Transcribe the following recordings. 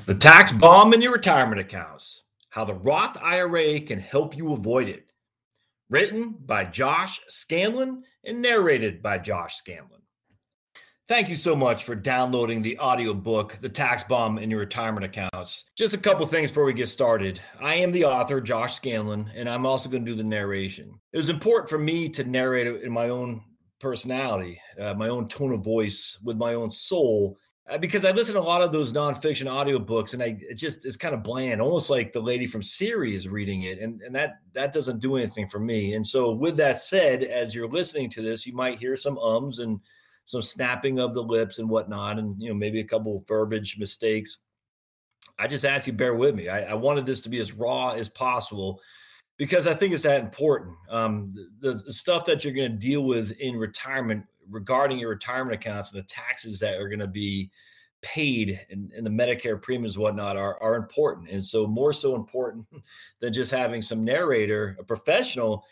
The tax bomb in your retirement accounts, how the Roth IRA can help you avoid it. Written by Josh Scanlon and narrated by Josh Scanlon. Thank you so much for downloading the audiobook, The Tax Bomb in Your Retirement Accounts. Just a couple things before we get started. I am the author, Josh Scanlon, and I'm also going to do the narration. It was important for me to narrate it in my own personality, my own tone of voice, with my own soul, because I listen to a lot of those nonfiction audiobooks, and it's kind of bland, almost like the lady from Siri is reading it, and that doesn't do anything for me. And so with that said, as you're listening to this, you might hear some ums and some snapping of the lips and whatnot, and maybe a couple of verbiage mistakes. I just ask you bear with me. I wanted this to be as raw as possible because I think it's that important. The stuff that you're going to deal with in retirement regarding your retirement accounts and the taxes that are going to be paid and the Medicare premiums and whatnot are important. And so more so important than just having some narrator, a professional,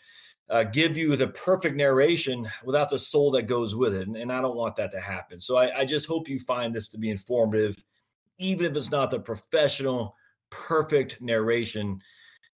give you the perfect narration without the soul that goes with it. And I don't want that to happen. So I just hope you find this to be informative, even if it's not the professional, perfect narration.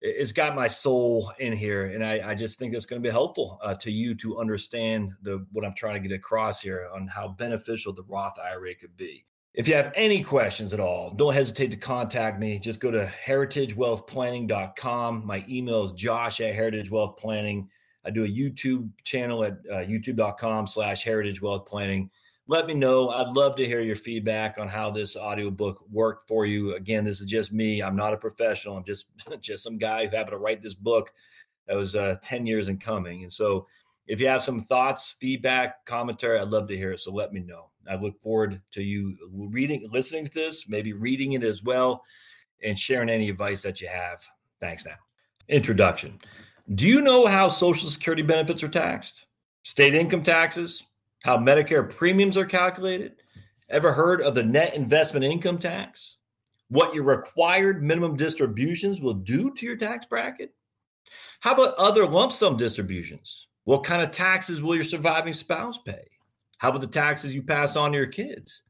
It's got my soul in here. And I just think it's going to be helpful to you to understand what I'm trying to get across here on how beneficial the Roth IRA could be. If you have any questions at all, don't hesitate to contact me. Just go to heritagewealthplanning.com. My email is josh@heritagewealthplanning. I do a YouTube channel at youtube.com/heritagewealthplanning. Let me know. I'd love to hear your feedback on how this audiobook worked for you. Again, this is just me. I'm not a professional. I'm just some guy who happened to write this book that was 10 years in coming. And so if you have some thoughts, feedback, commentary, I'd love to hear it. So let me know. I look forward to you listening to this, maybe reading it as well, and sharing any advice that you have. Thanks now. Introduction. Do you know how Social Security benefits are taxed? State income taxes? How Medicare premiums are calculated? Ever heard of the net investment income tax? What your required minimum distributions will do to your tax bracket? How about other lump sum distributions? What kind of taxes will your surviving spouse pay? How about the taxes you pass on to your kids?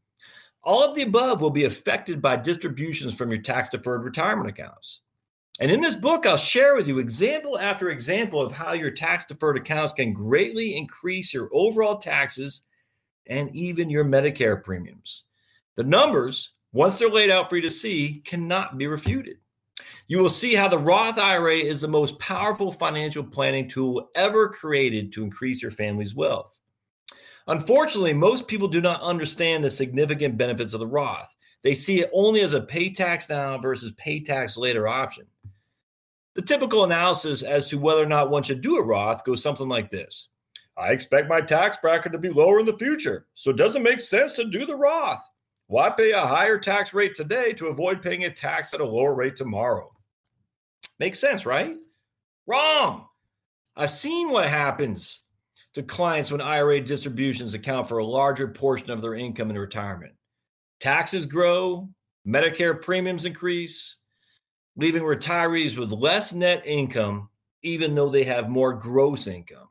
All of the above will be affected by distributions from your tax-deferred retirement accounts. And in this book, I'll share with you example after example of how your tax-deferred accounts can greatly increase your overall taxes and even your Medicare premiums. The numbers, once they're laid out for you to see, cannot be refuted. You will see how the Roth IRA is the most powerful financial planning tool ever created to increase your family's wealth. Unfortunately, most people do not understand the significant benefits of the Roth. They see it only as a pay tax now versus pay tax later option. The typical analysis as to whether or not one should do a Roth goes something like this. I expect my tax bracket to be lower in the future, so it doesn't make sense to do the Roth. Why pay a higher tax rate today to avoid paying a tax at a lower rate tomorrow? Makes sense, right? Wrong. I've seen what happens to clients when IRA distributions account for a larger portion of their income in retirement. Taxes grow, Medicare premiums increase, leaving retirees with less net income, even though they have more gross income.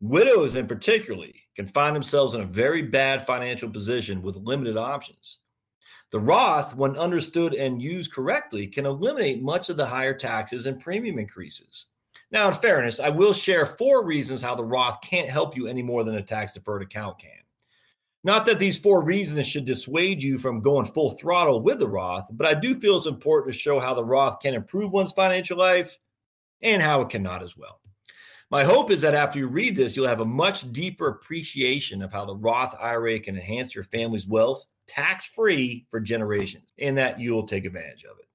Widows, in particular, can find themselves in a very bad financial position with limited options. The Roth, when understood and used correctly, can eliminate much of the higher taxes and premium increases. Now, in fairness, I will share 4 reasons how the Roth can't help you any more than a tax-deferred account can. Not that these 4 reasons should dissuade you from going full throttle with the Roth, but I do feel it's important to show how the Roth can improve one's financial life and how it cannot as well. My hope is that after you read this, you'll have a much deeper appreciation of how the Roth IRA can enhance your family's wealth tax-free for generations, and that you'll take advantage of it.